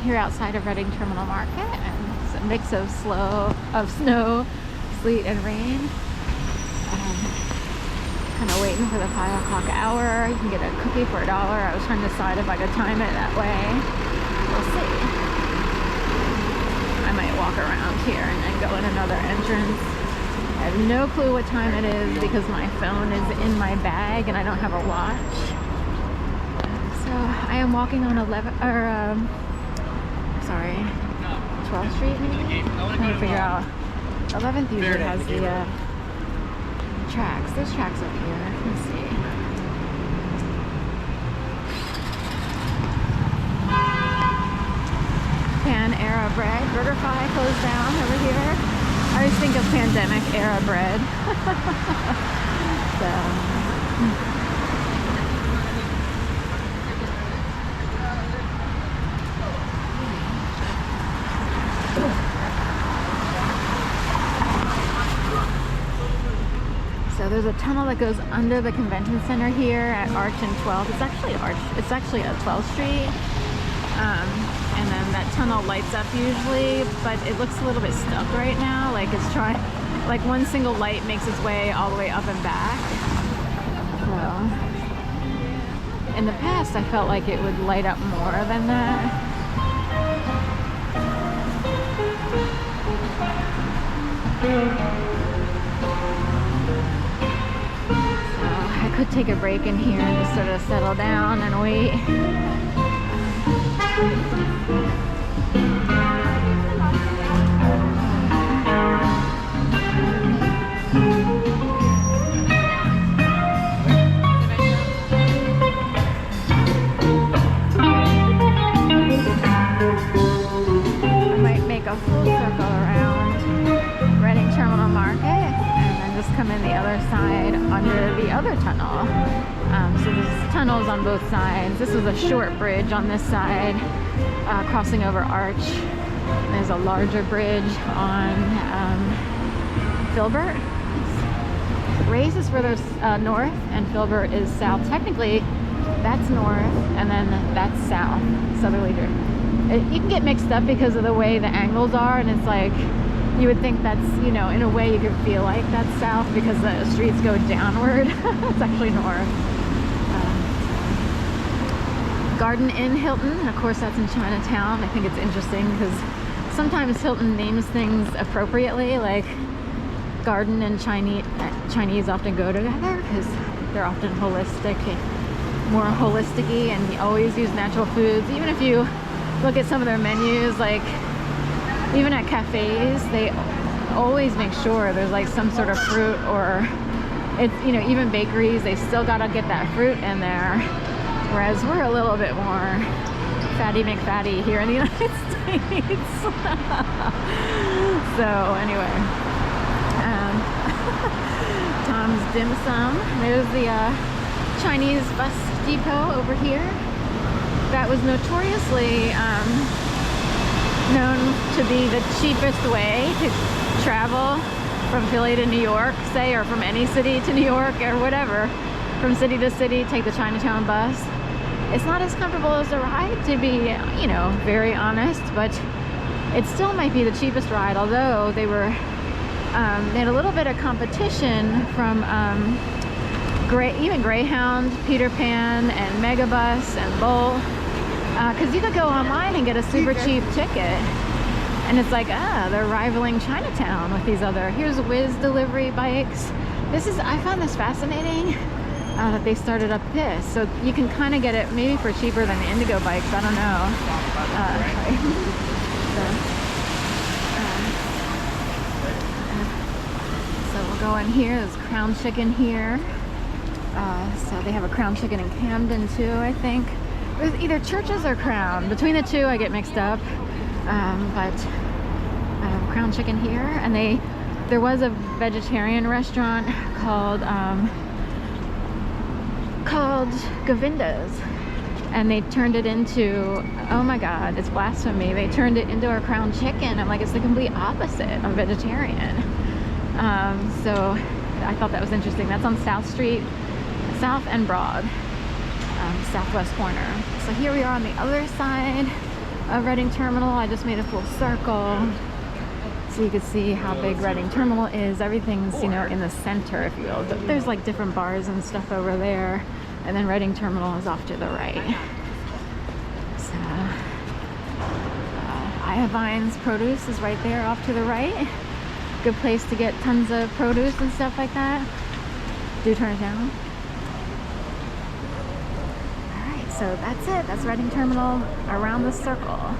here outside of Reading Terminal Market, and it's a mix of snow, sleet, and rain. Kind of waiting for the 5 o'clock hour. You can get a cookie for $1. I was trying to decide if I could time it that way. We'll see. I might walk around here and then go in another entrance. I have no clue what time it is because my phone is in my bag and I don't have a watch. So I am walking on 12th Street maybe? I'm trying to figure out. 11th usually has the tracks. There's tracks up here. Let's see. Pan era bread. BurgerFi closed down over here. I always think of pandemic era bread. So there's a tunnel that goes under the convention center here at Arch and 12th. It's actually at 12th Street. And then that tunnel lights up usually, but it looks a little bit stuck right now. Like it's trying, like one single light makes its way all the way up and back. So in the past, I felt like it would light up more than that. I could take a break in here and just sort of settle down and wait. I might make a full circle around Reading Terminal Market and then just come in the other side under the other tunnel. So there's tunnels on both sides. This was a short bridge on this side, crossing over Arch. There's a larger bridge on Filbert. Race is further north and Filbert is south. Technically, that's north and then that's south, southerly. You can get mixed up because of the way the angles are, and it's like you would think that's, you know, in a way you could feel like that's south because the streets go downward. It's actually north. Garden Inn Hilton, of course that's in Chinatown. I think it's interesting because sometimes Hilton names things appropriately, like garden and Chinese often go together because they're often holistic, more holistic-y, and you always use natural foods. Even if you look at some of their menus, like even at cafes, they always make sure there's like some sort of fruit, or it's, you know, even bakeries, they still gotta get that fruit in there. Whereas we're a little bit more fatty McFatty here in the United States. So anyway, Tom's Dim Sum. There's the Chinese bus depot over here. That was notoriously known to be the cheapest way to travel from Philly to New York, say, or from any city to New York or whatever. From city to city, take the Chinatown bus. It's not as comfortable as a ride, to be, you know, very honest, but it still might be the cheapest ride, although they were, they had a little bit of competition from even Greyhound, Peter Pan, and Megabus, and Bolt, because you could go online and get a super cheap ticket, and it's like, they're rivaling Chinatown with these other, here's Whiz delivery bikes. I found this fascinating. That they started up this, so you can kind of get it maybe for cheaper than the Indigo bikes. I don't know. So we'll go in here. There's Crown Chicken here. So they have a Crown Chicken in Camden too, I think. There's either Church's or Crown. Between the two, I get mixed up. But Crown Chicken here, and there was a vegetarian restaurant called Govinda's, and they turned it into, oh my god, it's blasphemy, they turned it into a Crown Chicken. I'm like, it's the complete opposite of vegetarian. So I thought that was interesting. That's on South Street, South and Broad, southwest corner. So here we are on the other side of Reading Terminal. I just made a full circle so you can see how big Reading Terminal is. Everything's, you know, in the center, if you will. There's like different bars and stuff over there, and then Reading Terminal is off to the right. So Iovan's Produce is right there off to the right. Good place to get tons of produce and stuff like that. Do turn it down. Alright, so that's it. That's Reading Terminal around the circle.